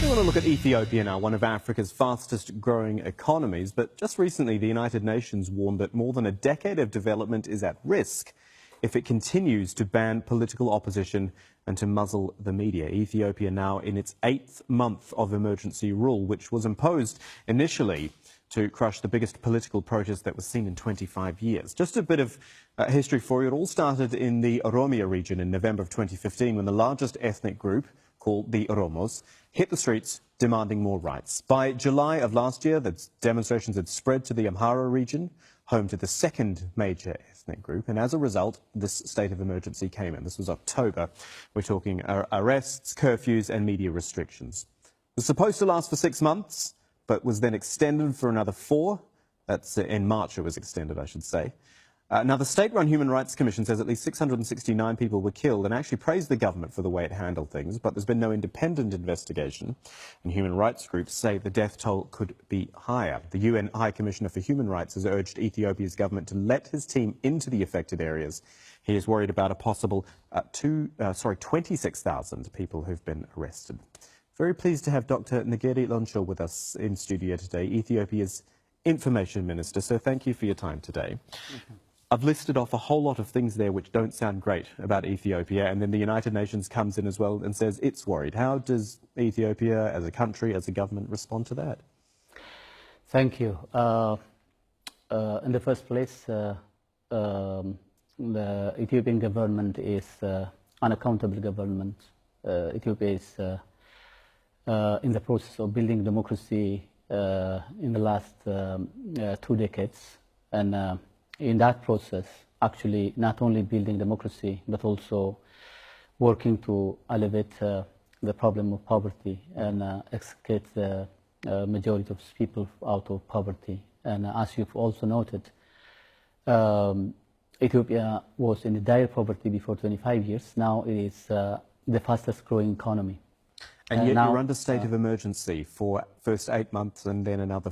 We want to look at Ethiopia now, one of Africa's fastest growing economies. But just recently, the United Nations warned that more than a decade of development is at risk if it continues to ban political opposition and to muzzle the media. Ethiopia now in its 8th month of emergency rule, which was imposed initially to crush the biggest political protest that was seen in 25 years. Just a bit of history for you. It all started in the Oromia region in November of 2015 when the largest ethnic group, called the Oromos, hit the streets demanding more rights. By July of last year, the demonstrations had spread to the Amhara region, home to the second major ethnic group, and as a result, this state of emergency came in. This was October. We're talking arrests, curfews, and media restrictions. It was supposed to last for 6 months, but was then extended for another 4. That's in March it was extended, I should say. Now, the State-run Human Rights Commission says at least 669 people were killed and actually praised the government for the way it handled things, but there's been no independent investigation. And human rights groups say the death toll could be higher. The UN High Commissioner for Human Rights has urged Ethiopia's government to let his team into the affected areas. He is worried about a possible 26,000 people who've been arrested. Very pleased to have Dr. Negeri Loncho with us in studio today, Ethiopia's Information Minister. So thank you for your time today. I've listed off a whole lot of things there which don't sound great about Ethiopia, and then the United Nations comes in as well and says it's worried. How does Ethiopia, as a country, as a government, respond to that? Thank you. In the first place, the Ethiopian government is unaccountable government. Ethiopia is in the process of building democracy in the last 2 decades, and in that process, actually not only building democracy, but also working to elevate the problem of poverty and extricate the majority of people out of poverty. And as you've also noted, Ethiopia was in dire poverty before 25 years. Now it is the fastest growing economy. And yet now, you're under state of emergency for first 8 months and then another